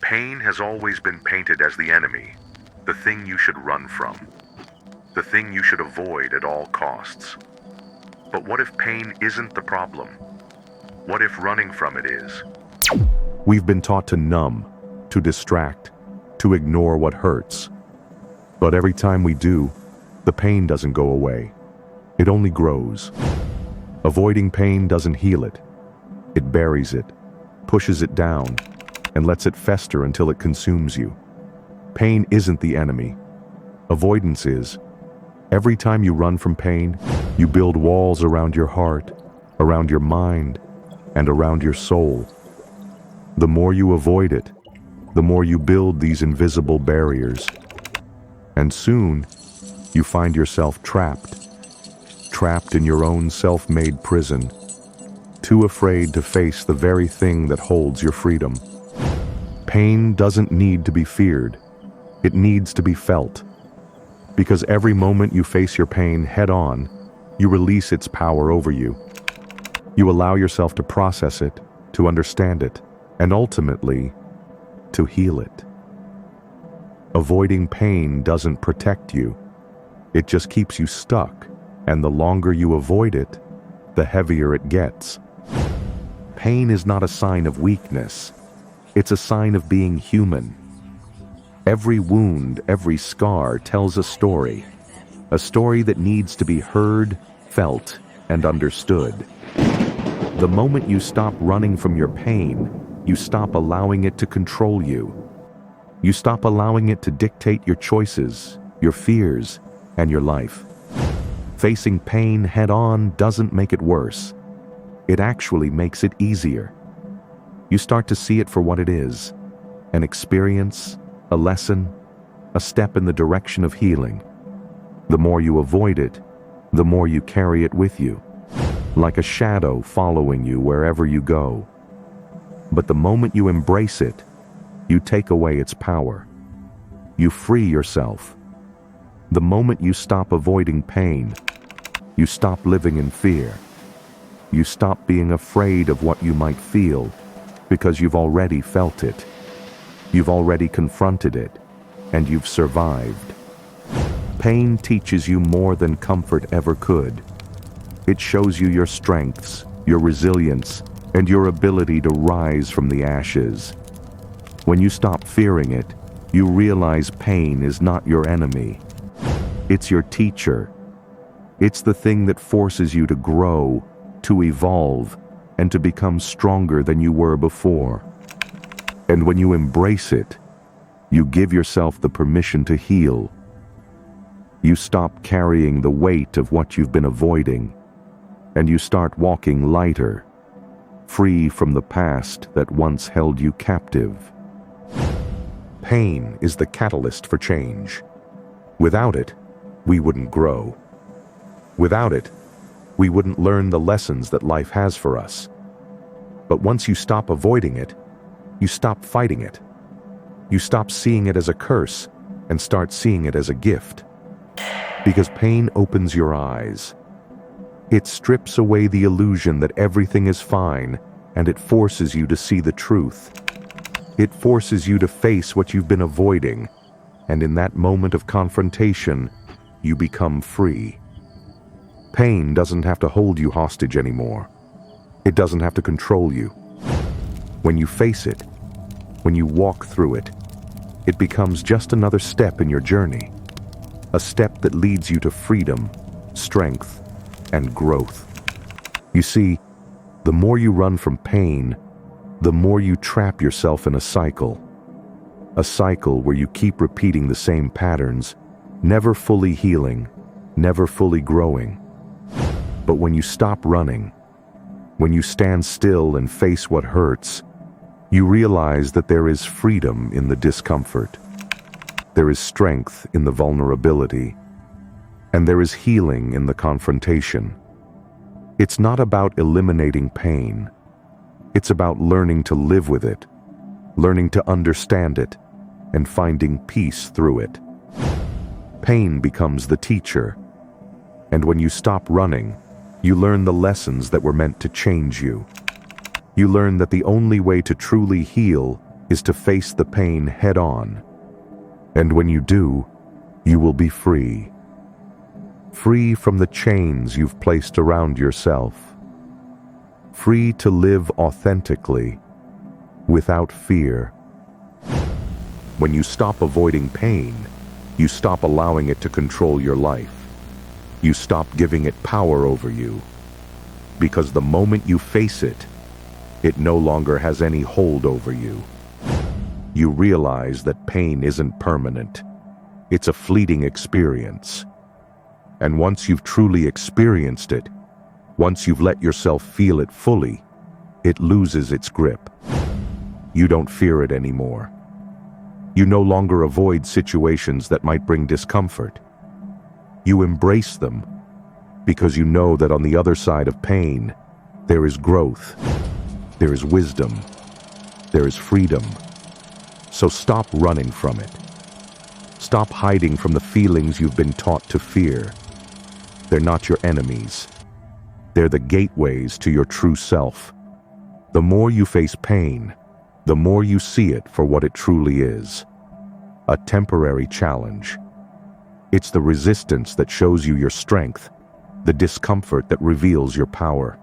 Pain has always been painted as the enemy, the thing you should run from, the thing you should avoid at all costs. But what if pain isn't the problem? What if running from it is? We've been taught to numb, to distract, to ignore what hurts. But every time we do, the pain doesn't go away. It only grows. Avoiding pain doesn't heal it. It buries it, pushes it down, and lets it fester until it consumes you. Pain isn't the enemy. Avoidance is. Every time you run from pain, you build walls around your heart, around your mind, and around your soul. The more you avoid it, the more you build these invisible barriers. And soon, you find yourself trapped in your own self-made prison, too afraid to face the very thing that holds your freedom. Pain doesn't need to be feared. It needs to be felt. Because every moment you face your pain head-on, you release its power over you. You allow yourself to process it, to understand it, and ultimately, to heal it. Avoiding pain doesn't protect you. It just keeps you stuck, and the longer you avoid it, the heavier it gets. Pain is not a sign of weakness. It's a sign of being human. Every wound, every scar tells a story that needs to be heard, felt, and understood. The moment you stop running from your pain, you stop allowing it to control you. You stop allowing it to dictate your choices, your fears, and your life. Facing pain head-on doesn't make it worse. It actually makes it easier. You start to see it for what it is, an experience, a lesson, a step in the direction of healing. The more you avoid it, the more you carry it with you, like a shadow following you wherever you go. But the moment you embrace it, you take away its power. You free yourself. The moment you stop avoiding pain, you stop living in fear. You stop being afraid of what you might feel, because you've already felt it. You've already confronted it, and you've survived. Pain teaches you more than comfort ever could. It shows you your strengths, your resilience, and your ability to rise from the ashes. When you stop fearing it, you realize pain is not your enemy. It's your teacher. It's the thing that forces you to grow, to evolve, and to become stronger than you were before. And when you embrace it, you give yourself the permission to heal. You stop carrying the weight of what you've been avoiding, and you start walking lighter, free from the past that once held you captive. Pain is the catalyst for change. Without it, we wouldn't grow. Without it, we wouldn't learn the lessons that life has for us. But once you stop avoiding it, you stop fighting it. You stop seeing it as a curse and start seeing it as a gift. Because pain opens your eyes. It strips away the illusion that everything is fine, and it forces you to see the truth. It forces you to face what you've been avoiding, and in that moment of confrontation, you become free. Pain doesn't have to hold you hostage anymore. It doesn't have to control you. When you face it, when you walk through it, it becomes just another step in your journey. A step that leads you to freedom, strength, and growth. You see, the more you run from pain, the more you trap yourself in a cycle. A cycle where you keep repeating the same patterns, never fully healing, never fully growing. But when you stop running, when you stand still and face what hurts, you realize that there is freedom in the discomfort. There is strength in the vulnerability, and there is healing in the confrontation. It's not about eliminating pain. It's about learning to live with it, learning to understand it, and finding peace through it. Pain becomes the teacher, and when you stop running, you learn the lessons that were meant to change you. You learn that the only way to truly heal is to face the pain head on. And when you do, you will be free. Free from the chains you've placed around yourself. Free to live authentically, without fear. When you stop avoiding pain, you stop allowing it to control your life. You stop giving it power over you. Because the moment you face it, it no longer has any hold over you. You realize that pain isn't permanent. It's a fleeting experience. And once you've truly experienced it, once you've let yourself feel it fully, it loses its grip. You don't fear it anymore. You no longer avoid situations that might bring discomfort. You embrace them because you know that on the other side of pain, there is growth, there is wisdom, there is freedom. So stop running from it. Stop hiding from the feelings you've been taught to fear. They're not your enemies. They're the gateways to your true self. The more you face pain, the more you see it for what it truly is. A temporary challenge. It's the resistance that shows you your strength, the discomfort that reveals your power.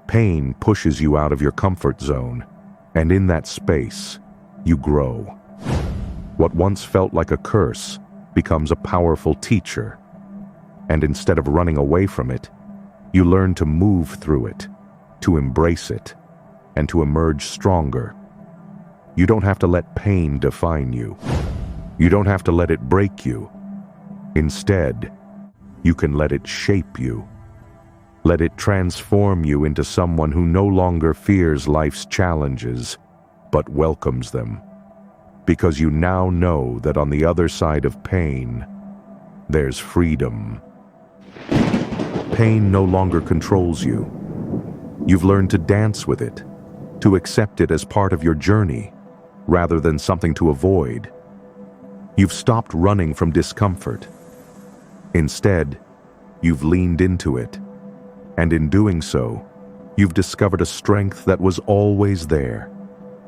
Pain pushes you out of your comfort zone, and in that space, you grow. What once felt like a curse becomes a powerful teacher. And instead of running away from it, you learn to move through it, to embrace it, and to emerge stronger. You don't have to let pain define you. You don't have to let it break you. Instead, you can let it shape you. Let it transform you into someone who no longer fears life's challenges, but welcomes them. Because you now know that on the other side of pain, there's freedom. Pain no longer controls you. You've learned to dance with it, to accept it as part of your journey, rather than something to avoid. You've stopped running from discomfort. Instead, you've leaned into it. And in doing so, you've discovered a strength that was always there,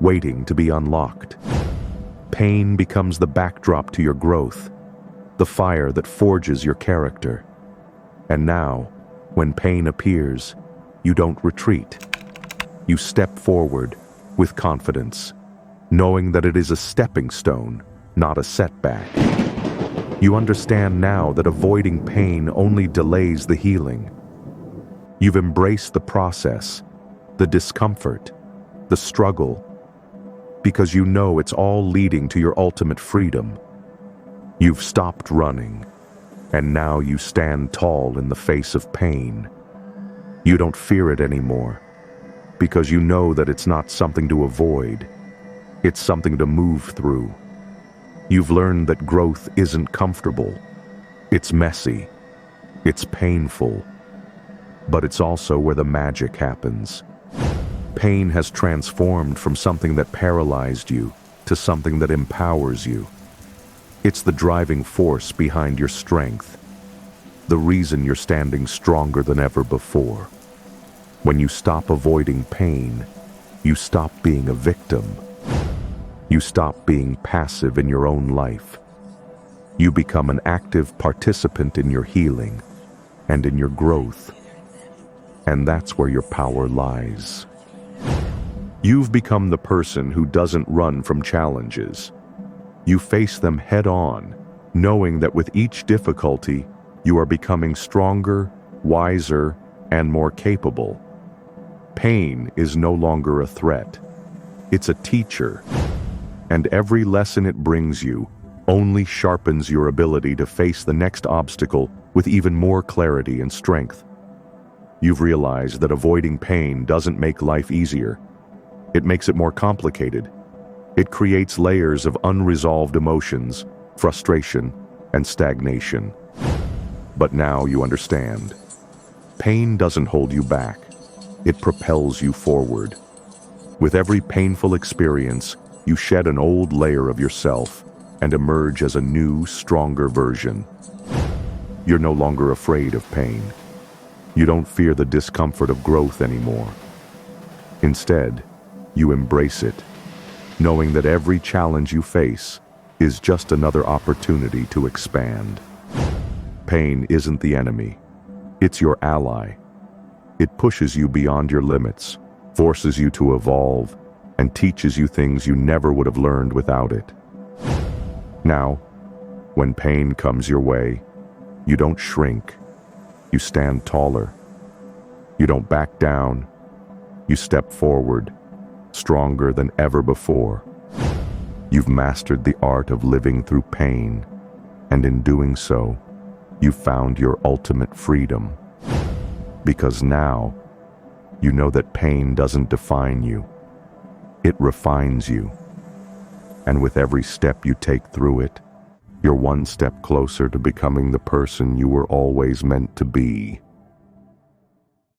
waiting to be unlocked. Pain becomes the backdrop to your growth, the fire that forges your character. And now, when pain appears, you don't retreat. You step forward with confidence, knowing that it is a stepping stone, not a setback. You understand now that avoiding pain only delays the healing. You've embraced the process, the discomfort, the struggle, because you know it's all leading to your ultimate freedom. You've stopped running, and now you stand tall in the face of pain. You don't fear it anymore, because you know that it's not something to avoid. It's something to move through. You've learned that growth isn't comfortable. It's messy. It's painful. But it's also where the magic happens. Pain has transformed from something that paralyzed you to something that empowers you. It's the driving force behind your strength, the reason you're standing stronger than ever before. When you stop avoiding pain, you stop being a victim. You stop being passive in your own life. You become an active participant in your healing and in your growth. And that's where your power lies. You've become the person who doesn't run from challenges. You face them head on, knowing that with each difficulty, you are becoming stronger, wiser, and more capable. Pain is no longer a threat. It's a teacher. And every lesson it brings you only sharpens your ability to face the next obstacle with even more clarity and strength. You've realized that avoiding pain doesn't make life easier. It makes it more complicated. It creates layers of unresolved emotions, frustration, and stagnation. But now you understand. Pain doesn't hold you back. It propels you forward. With every painful experience, you shed an old layer of yourself and emerge as a new, stronger version. You're no longer afraid of pain. You don't fear the discomfort of growth anymore. Instead, you embrace it. knowing that every challenge you face is just another opportunity to expand. Pain isn't the enemy. It's your ally. It pushes you beyond your limits, forces you to evolve, and teaches you things you never would have learned without it. Now, when pain comes your way, you don't shrink. You stand taller. You don't back down. You step forward, stronger than ever before. You've mastered the art of living through pain, and in doing so, you've found your ultimate freedom. Because now, you know that pain doesn't define you. It refines you. And with every step you take through it, you're one step closer to becoming the person you were always meant to be.